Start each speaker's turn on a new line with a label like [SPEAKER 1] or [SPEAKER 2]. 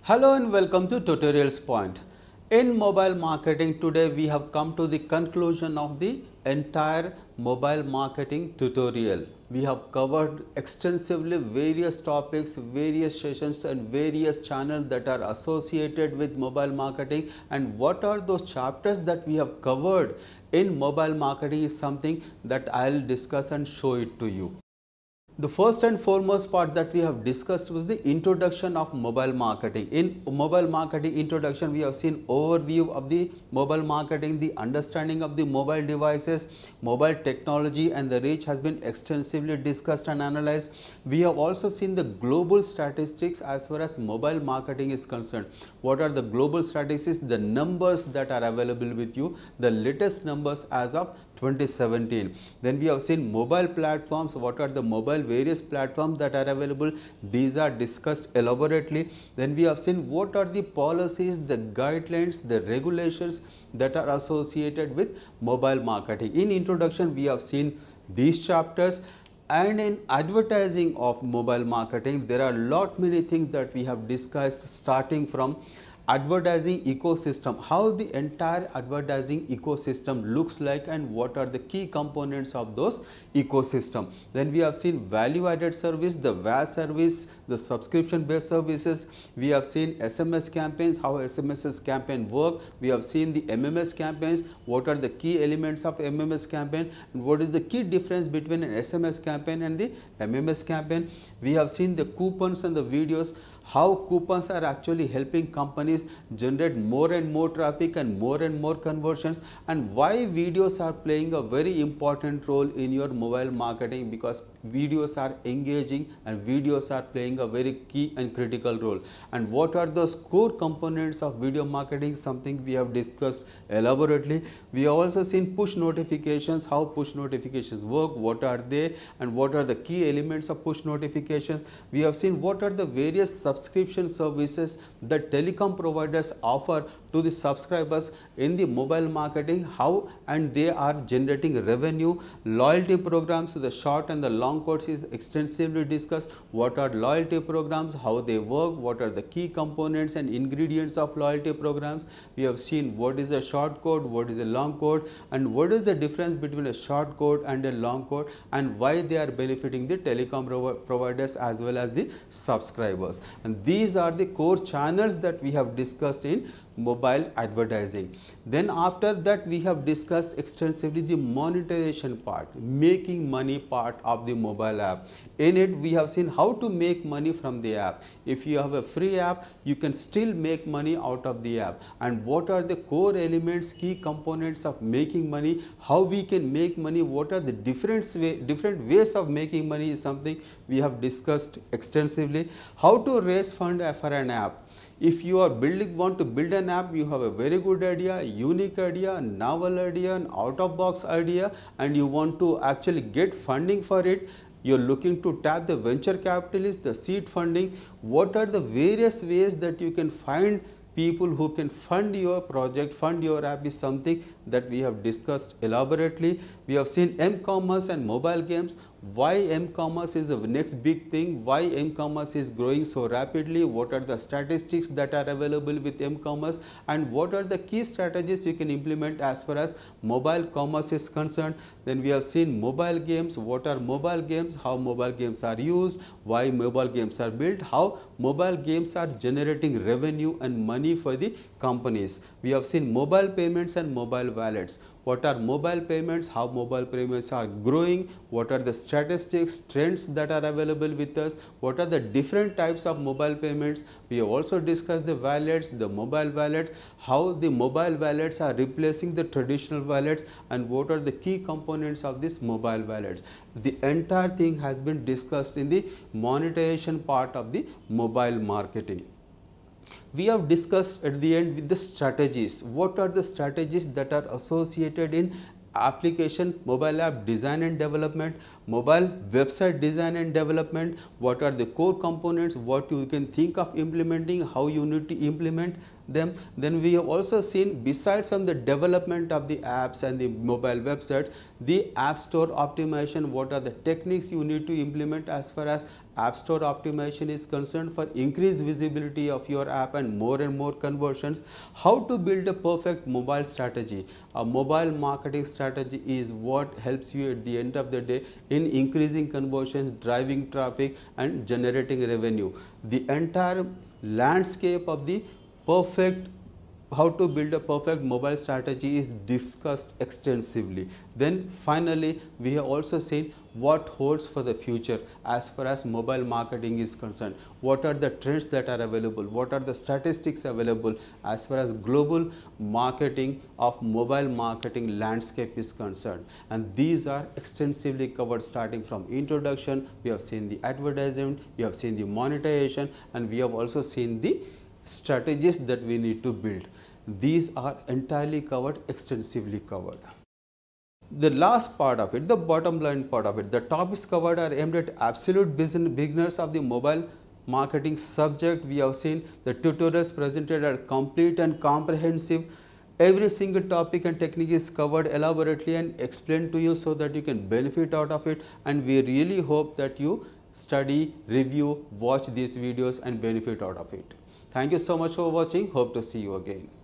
[SPEAKER 1] Hello and welcome to Tutorialspoint. In mobile marketing today we have come to the conclusion of the entire mobile marketing tutorial. We have covered extensively various topics, various sessions and various channels that are associated with mobile marketing, and what are those chapters that we have covered in mobile marketing is something that I will discuss and show it to you. The first and foremost part that we have discussed was the introduction of mobile marketing. In mobile marketing introduction, we have seen overview of the mobile marketing, the understanding of the mobile devices, mobile technology, and the reach has been extensively discussed and analyzed. We have also seen the global statistics as far as mobile marketing is concerned. What are the global statistics? The numbers that are available with you, the latest numbers as of 2017. Then we have seen mobile platforms. What are the mobile various platforms that are available? These are discussed elaborately. Then we have seen what are the policies, the guidelines, the regulations that are associated with mobile marketing. In introduction, we have seen these chapters. And in advertising of mobile marketing, there are many things that we have discussed, starting from advertising ecosystem, how the entire advertising ecosystem looks like and what are the key components of those ecosystem. Then we have seen value added service, the VAS service, the subscription based services. We have seen SMS campaigns, how SMS campaign work. We have seen the MMS campaigns, what are the key elements of MMS campaign and what is the key difference between an SMS campaign and the MMS campaign. We have seen the coupons and the videos, how coupons are actually helping companies generate more and more traffic and more conversions, and why videos are playing a very important role in your mobile marketing, because videos are engaging and videos are playing a very key and critical role. And what are those core components of video marketing, something we have discussed elaborately. We have also seen push notifications, how push notifications work, what are they and what are the key elements of push notifications. We have seen what are the various subscription services that telecom providers offer to the subscribers in the mobile marketing, how and they are generating revenue. Loyalty programs, the short and the long course is extensively discussed. What are loyalty programs, how they work, what are the key components and ingredients of loyalty programs. We have seen what is a short code, what is a long code, and what is the difference between a short code and a long code, and why they are benefiting the telecom providers as well as the subscribers. And these are the core channels that we have discussed in mobile advertising. Then after that we have discussed extensively the monetization part, making money part of the mobile app. In it we have seen how to make money from the app. If you have a free app, you can still make money out of the app, and what are the core elements, key components of making money, how we can make money, what are the different ways of making money is something we have discussed extensively. How to raise fund for an app. If you are want to build an app, you have a very good idea, unique idea, novel idea, an out of box idea, and you want to actually get funding for it. You are looking to tap the venture capitalists, the seed funding. What are the various ways that you can find people who can fund your project, fund your app is something that we have discussed elaborately. We have seen m-commerce and mobile games, why m-commerce is the next big thing, why m-commerce is growing so rapidly, what are the statistics that are available with m-commerce, and what are the key strategies you can implement as far as mobile commerce is concerned. Then we have seen mobile games, what are mobile games, how mobile games are used, why mobile games are built, how mobile games are generating revenue and money for the companies. We have seen mobile payments and mobile wallets. What are mobile payments, how mobile payments are growing, what are the statistics, trends that are available with us, what are the different types of mobile payments. We have also discussed the wallets, the mobile wallets, how the mobile wallets are replacing the traditional wallets, and what are the key components of this mobile wallets. The entire thing has been discussed in the monetization part of the mobile marketing. We have discussed at the end with the strategies. What are the strategies that are associated in application, mobile app design and development, mobile website design and development, what are the core components, what you can think of implementing, how you need to implement them. Then we have also seen, besides from the development of the apps and the mobile websites, the app store optimization, what are the techniques you need to implement as far as App Store optimization is concerned, for increased visibility of your app and more conversions. How to build a perfect mobile strategy. A mobile marketing strategy is what helps you at the end of the day in increasing conversions, driving traffic and generating revenue. The entire landscape of the perfect how to build a perfect mobile strategy is discussed extensively. Then finally, we have also seen what holds for the future as far as mobile marketing is concerned. What are the trends that are available? What are the statistics available as far as global marketing of mobile marketing landscape is concerned? And these are extensively covered, starting from introduction. We have seen the advertisement, we have seen the monetization, and we have also seen the strategies that we need to build. These are entirely covered, extensively covered. The last part of it, the bottom line part of it, the topics covered are aimed at absolute beginners of the mobile marketing subject. We have seen the tutorials presented are complete and comprehensive. Every single topic and technique is covered elaborately and explained to you so that you can benefit out of it, and we really hope that you study, review, watch these videos and benefit out of it. Thank you so much for watching. Hope to see you again.